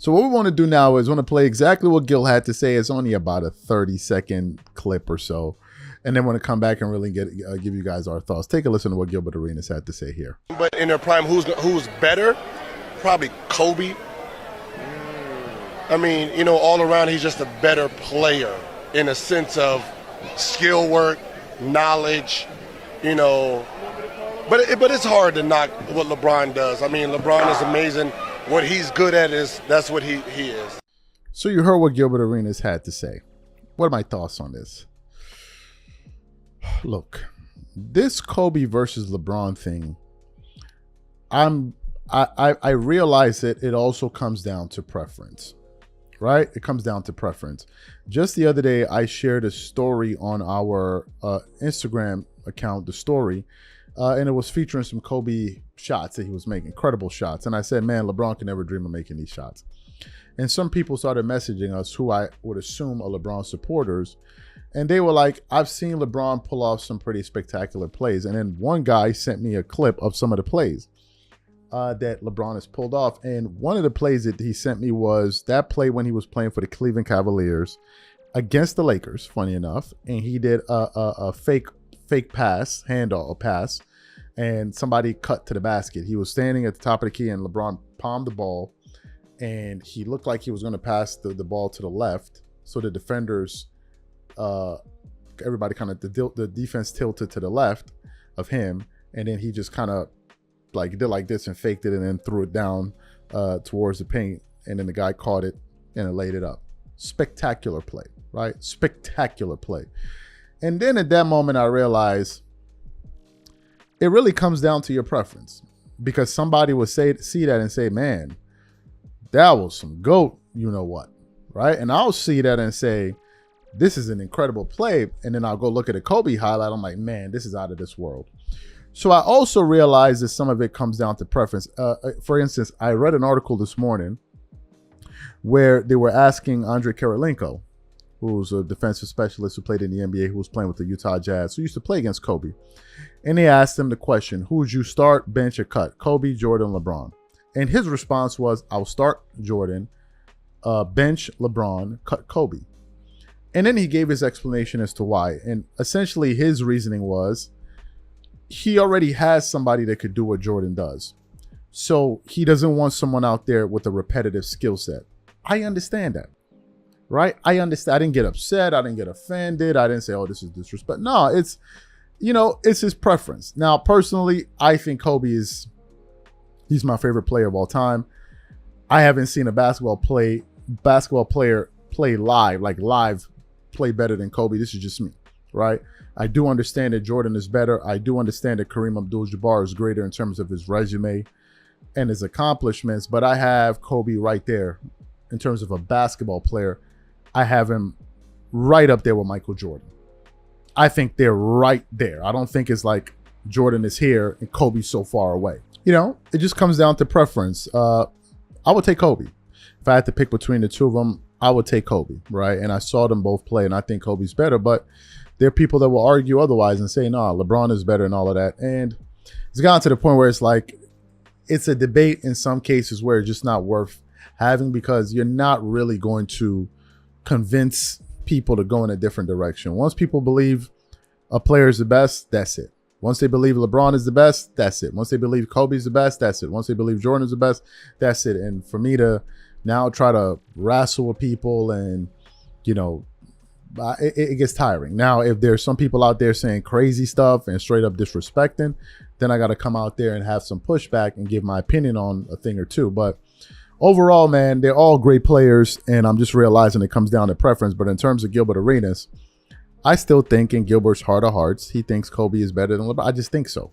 So what we want to do now is want to play exactly what Gil had to say. It's only about a 30-second clip or so. And then want to come back and really give you guys our thoughts. Take a listen to what Gilbert Arenas had to say here. But in their prime, who's better? Probably Kobe. I mean, you know, all around he's just a better player in a sense of skill work, knowledge, you know. But it's hard to knock what LeBron does. I mean, LeBron is amazing. What he's good at that's what he is. So you heard what Gilbert Arenas had to say. What are my thoughts on this? Look, this Kobe versus LeBron thing, I realize that it also comes down to preference. Right? It comes down to preference. Just the other day, I shared a story on our Instagram account, The Story, and it was featuring some Kobe shots that he was making, incredible shots. And I said, man, LeBron can never dream of making these shots. And some people started messaging us who I would assume are LeBron supporters. And they were like, I've seen LeBron pull off some pretty spectacular plays. And then one guy sent me a clip of some of the plays that LeBron has pulled off. And one of the plays that he sent me was that play when he was playing for the Cleveland Cavaliers against the Lakers, funny enough. And he did a fake pass, handoff pass, and somebody cut to the basket. He was standing at the top of the key and LeBron palmed the ball and he looked like he was going to pass the ball to the left. So the defenders, everybody kind of, the defense tilted to the left of him. And then he just kind of like did like this and faked it and then threw it down towards the paint, and then the guy caught it and it laid it up. Spectacular play, right? Spectacular play. And then at that moment I realized it really comes down to your preference, because somebody would see that and say, man, that was some GOAT, you know what, right? And I'll see that and say, this is an incredible play, and then I'll go look at a Kobe highlight. I'm like, man, this is out of this world. So I also realized that some of it comes down to preference. For instance, I read an article this morning where they were asking Andre Kirilenko, who's a defensive specialist who played in the NBA, who was playing with the Utah Jazz, who used to play against Kobe. And they asked him the question, who would you start, bench, or cut? Kobe, Jordan, LeBron. And his response was, I'll start Jordan, bench LeBron, cut Kobe. And then he gave his explanation as to why. And essentially his reasoning was, he already has somebody that could do what Jordan does. So he doesn't want someone out there with a repetitive skill set. I understand that, right? I understand. I didn't get upset. I didn't get offended. I didn't say, oh, this is disrespect. No, it's, you know, it's his preference. Now, personally, I think Kobe he's my favorite player of all time. I haven't seen a basketball player play live play better than Kobe. This is just me, right? I do understand that Jordan is better. I do understand that Kareem Abdul-Jabbar is greater in terms of his resume and his accomplishments, but I have Kobe right there in terms of a basketball player. I have him right up there with Michael Jordan. I think they're right there. I don't think it's like Jordan is here and Kobe's so far away. You know, it just comes down to preference. I would take Kobe. If I had to pick between the two of them, I would take Kobe, right? And I saw them both play, and I think Kobe's better, but there are people that will argue otherwise and say, no, LeBron is better and all of that. And it's gotten to the point where it's like, it's a debate in some cases where it's just not worth having, because you're not really going to convince people to go in a different direction. Once people believe a player is the best, that's it. Once they believe LeBron is the best, that's it. Once they believe Kobe's the best, that's it. Once they believe Jordan is the best, that's it. And for me to now try to wrestle with people and, you know, it gets tiring. Now, if there's some people out there saying crazy stuff and straight up disrespecting, then I got to come out there and have some pushback and give my opinion on a thing or two. But overall, man, they're all great players, and I'm just realizing it comes down to preference. But in terms of Gilbert Arenas, I still think in Gilbert's heart of hearts, he thinks Kobe is better than LeBron. I just think so.